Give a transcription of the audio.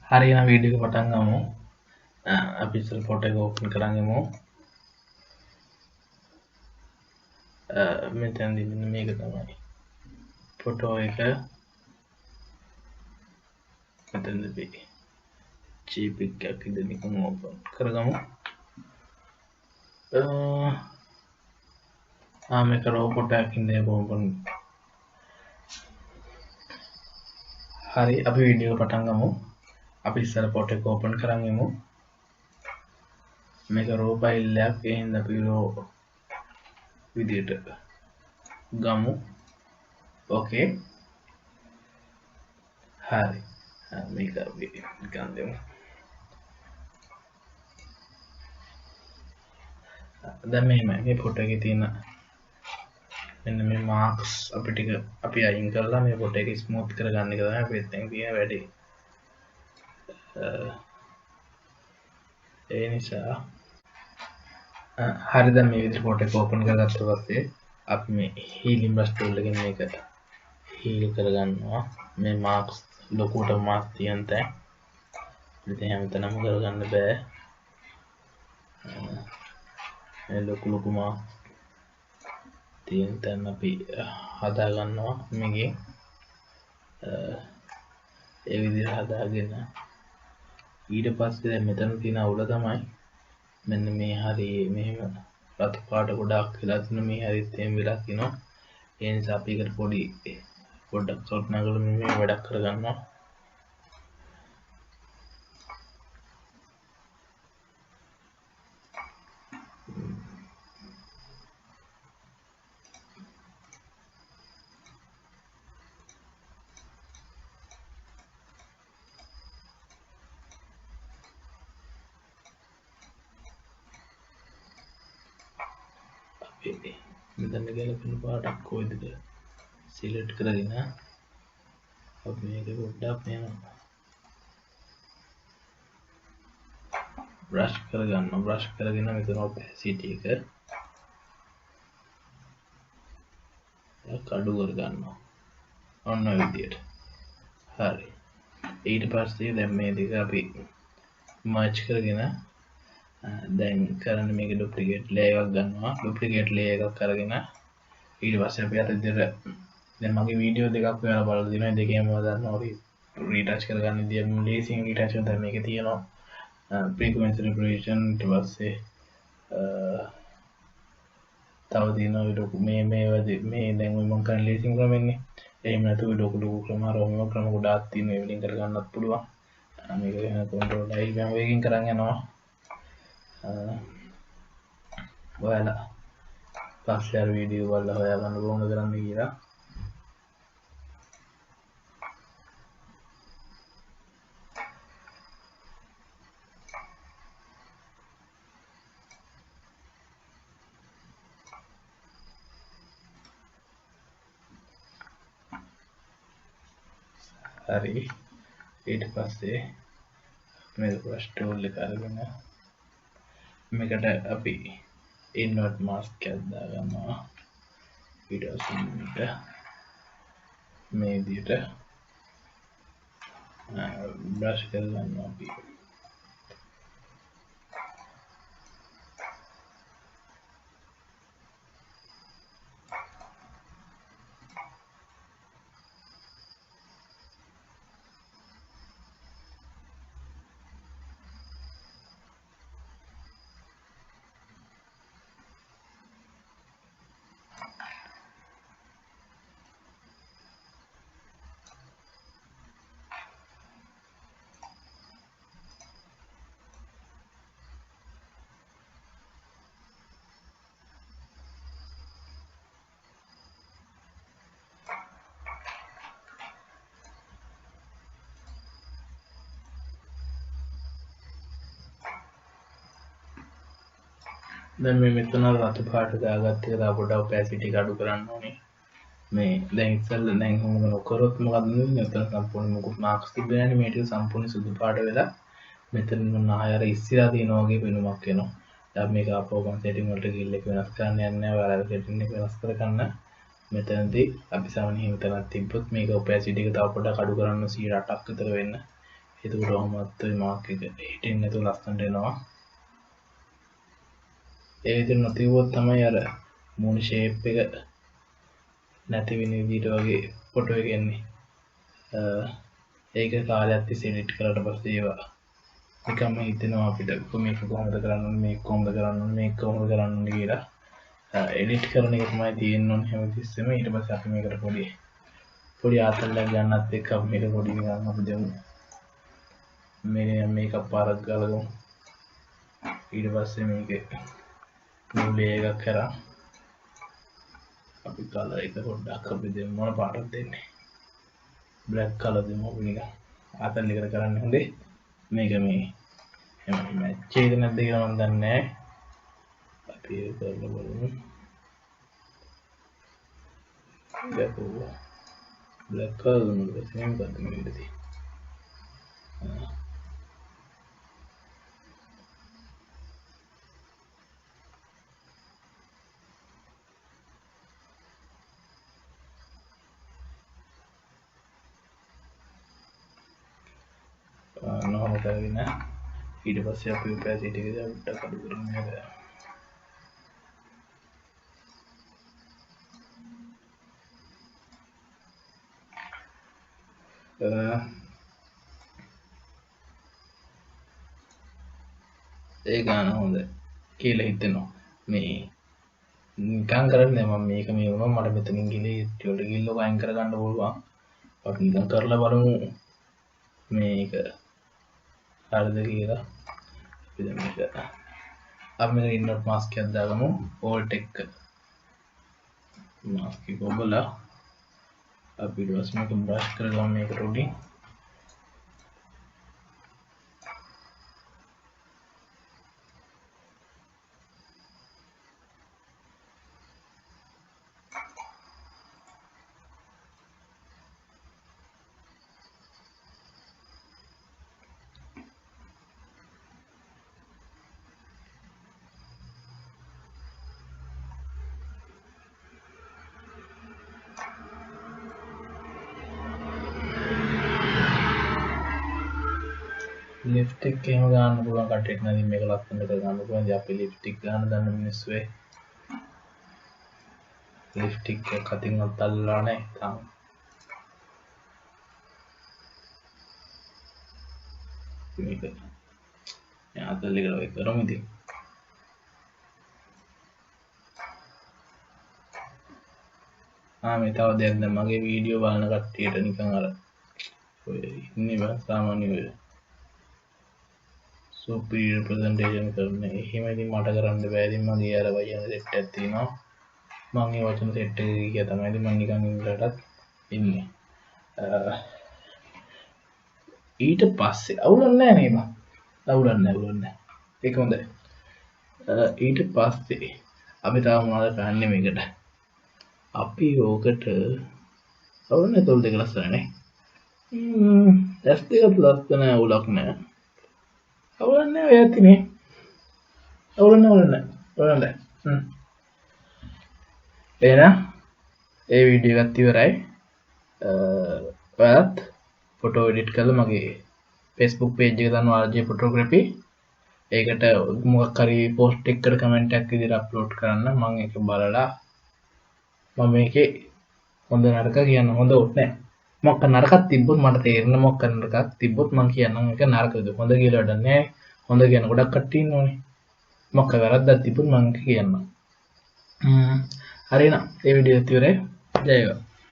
hari na video එක පටන් ගමු. අපි ඉස්සර ෆොටෝ එක ඕපන් කරන් යමු. මෙතනදී මෙන්න මේක තමයි ෆොටෝ එක. මෙතනදී JPEG එකක් ඉදින් එකම ඕපන් කරගමු. මේක රෝ ෆොටෝ එකකින් දෙක ඕපන්. hari අපි වීඩියෝ එක පටන් ගමු. අපි ඉස්සර ෆොටෝ එක ඕපන් කරන් යමු. මේක රෝ ෆයිල් එකක්. ඒ හින්දා අපි රෝ විදියට ගමු. ඕකේ. හරි. මේක අපි නිකන් දෙමු. දැන් මේ ෆොටෝ එකේ තියෙන මෙන්න මේ මාක්ස් අපි අයින් කරලා මේ ෆොටෝ එක ස්මූත් කරගන්න එක තමයි අපි දැන් කියන වැඩේ. ඒ නිසා හරි දැන් මේ විදිහට ෆොටෝ එක ඕපන් කරගත්ත පස්සේ අපි මේ හීලින් බ්‍රෂ් ටූල් එකෙන් මේක හීල් කරගන්නවා. මේ මාක්ස් ලොකුට මාක්ස් තියෙන තැන ඉතින් හැමතැනම කරගන්න බෑ. මේ ලොකු මාක්ස් තියෙන තැන අපි හදා ගන්නවා මේකේ. ඒ විදිහට හදාගෙන ඊට පස්සේ දැන් මෙතන තියෙන අවුල තමයි මෙන්න මේ හරිය මෙහෙම රතු පාට ගොඩක් වෙලා තියෙන මේ හරියත් එහෙම වෙලා තිනවා. ඒ නිසා අපි ඒකට පොඩ්ඩක් සොට් නගලා මේ වැඩක් කරගන්නවා. මෙතන ගැලපෙන පාටක් කොයිද සිලෙක්ට් කරගෙන අපි මේක පොඩ්ඩක් මෙහෙම බ්‍රෂ් කරගන්නවා. බ්‍රෂ් කරගෙන මෙතන ඔපැසිටි එක අඩු කරගන්නවා. ඔන්න ඔය විදියට. හරි. ඊට පස්සේ දැන් මේ දෙක අපි මර්ජ් කරගෙන දැන් කරන්නේ මේක ඩුප්ලිකේට් ලේයර් එකක් ගන්නවා. ඩුප්ලිකේට් ලේයර් එකක් අරගෙන ඊට පස්සේ අපි අර විදිහට දැන් මගේ වීඩියෝ දෙකක් ඔයාලා බලලා දිනවා. දෙකේම දානවා රීටච් කරගන්න ඉතින් ලේසියෙන් රීටච් කරලා දැන් මේකේ තියෙනවා frequency regulation. ඊට පස්සේ තව තියෙනවා මේ දැන් මම කරන ලේසියෙන් ක්‍රමෙන්නේ. එහෙම නැතුව ලොකු ක්‍රම ක්‍රම ගොඩාක් තියෙනවා. ඒ වලින් කරගන්නත් පුළුවන්. මේක වෙන කන්ට්‍රෝල් I මම වේගින් කරන් යනවා. ඔයාලා පස්සේ අර වීඩියෝ බලලා හොයාගන්න කොහොමද කරන්නේ කියලා. හරි. ඊට පස්සේ මේ බ්‍රෂ් ටූල් එක අරගෙන මේකට අපි ඉන්වර්ට් මාස්ක් එකක් දාගන්නවා. ඊට පස්සේ මේ විදිහට බ්‍රෂ් කරගන්නවා අපි. දැන් මේ මෙතන රතු පාට දාගත්ත එක තව පොඩ්ඩක් ඔපැසිටි එක අඩු කරන්න ඕනේ. මේ දැන් ඉස්සෙල්ලා දැන් මොකද කරොත් මොකද වෙන්නේ? මෙතන සම්පූර්ණ මොකක් මාක්ස් තිබෙන්නේ නැහැ. මේ ටික සම්පූර්ණ සුදු පාට වෙලා මෙතන මොන ආයර ඉස්සරහා තියෙනවා වගේ පෙනුමක් එනවා. දැන් මේක අපෝ මම සෙටින් වලට ගිහිල්ලා ඒක වෙනස් කරන්න යන්නේ නැහැ. ඔයාලා සෙටින් එක වෙනස් කරගන්න. මෙතනදී අපි සාමාන්‍යයෙන් මෙතනක් තිබ්බොත් මේක ඔපැසිටි එක තව පොඩ්ඩක් අඩු කරන්න 108ක් විතර වෙන්න. එතකොට ඔහොමත් ඔය මාක් එක හිටින්න නැතුව ලස්සනට එනවා. ඒ විදිහට නොතිව්වොත් තමයි අර මූණ ෂේප් එක නැති වෙන විදිහට වගේ ෆොටෝ එක එන්නේ. ඒක කාලයක් තිස්සේ එඩිට් කරලා පස්සේ ඒවා නිකම්ම හිතෙනවා අපිට මේක කොහොමද කරන්න ඕනේ, මේක කොහොමද කරන්න ඕනේ, මේක කොහොමද කරන්න ඕනේ කියලා. එඩිට් කරන එක තමයි තියෙන්න ඕනේ හැමතිස්සෙම. ඊට පස්සේ අපි මේකට පොඩි ආතල්ලක් ගන්නත් එක්ක අපි මේක පොඩි නිකන් අපි දෙමු. මේකප් පාරක් ගලගමු. ඊට පස්සේ මේකේ මුලේ එකක් කරා අපි කලර් එක පොඩ්ඩක් අපි දෙමු. මොන පාටද දෙන්නේ? බ්ලැක් කලර් දෙමු අපි නිකන්. ආතල් එකට කරන්න හොඳේ. මේක මේ මැච් එකද නැද්ද කියලා මම දන්නේ නැහැ. අපි ඒක කරලා බලමු. දැක්කෝ. බ්ලැක් කලර් දෙමුද? සේම් එකක්ද මේකද තියෙන්නේ? නොහොම කරගෙන ඊට පස්සේ අපි ඔපැසිටි එක ඩක් අඩු කරමු නේද? ඒ ගාන හොඳ කියලා හිතෙනවා. මේ නිකන් කරන්නේ මම මේක මේ වුණා මට මෙතනින් ගිහලා ටියුටර් ගිල්ල වයින් කරගන්න පුළුවන්. අපි නිකන් කරලා බලමු මේක හරිද කියලා. අපි දැන් මේක අපි මේක ඉන්නර් මාස්ක් එකක් දාගමු. ඕල්ට් එක මාස්ක් එක ඔබලා අපි ඊට පස්සේ මේක බ්‍රෂ් කරගමු මේකට උඩින්. ලිප්ස්ටික් එහෙම ගන්න පුළුවන් කට්ටියට නම් මේක ලස්සනට ගන්න පුළුවන්. ඉතින් අපි ලිප්ස්ටික් ගන්න දන්න මිනිස්සු වෙයි. ලිප්ස්ටික් එක කතින්වත් අල්ලලා නැහැ තාම. මේක යාතල් එකට වෙයි කරමු ඉතින්. මේ තව දෙයක් දැන් මගේ වීඩියෝ බලන කට්ටියට නිකන් අර ඔය ඉන්නේ බං සාමාන්‍ය ඔය superior presentation කරන එහෙම ඉතින් මට කරන්න බෑ. ඉතින් මගේ අර වචන සෙට් එකක් තියෙනවා. මම ඒ වචන සෙට් එක ගියා තමයි ඉතින් මම නිකන් ඉන්නටත් ඉන්නේ. ඊට පස්සේ අවුලක් නැහැ නේ බං. අවුලක් නැහැ. ඒක හොඳයි. ඊට පස්සේ අපි තාම මොනවද කරන්නේ මේකට? අපි ඕකට අවුලක් තොල් දෙක ලස්සන නේ. ඇස් දෙකත් ලස්සන අවුලක් නැහැ. අවුලක් නැහැ ඔය ඇති නේ. අවුලක් නැහැ. එහෙනම් ඒ වීඩියෝ එකත් ඉවරයි. ඔයාලත් ෆොටෝ එඩිට් කරලා මගේ Facebook page එක දානවා RJ photography. ඒකට මොකක් හරි post එකකට comment එකක් විදිහට upload කරන්න. මම ඒක බලලා මම මේකේ හොඳ නරක කියන්න හොඳ උත් නැහැ. මොකක් නරකක් තිබ්බොත් මට තේරෙන මොකක් නරකක් තිබ්බොත් මම කියන්නම් ඒක නරකද හොඳ කියලා වැඩක් නැහැ. හොඳ කියන ගොඩක් කට්ටිය ඉන්නෝනේ. මොකක් වැරද්දක් තිබ්බොත් මම කියන්නම්. හරි එහෙනම් මේ වීඩියෝ එක ඉවරයි. ජය වේවා.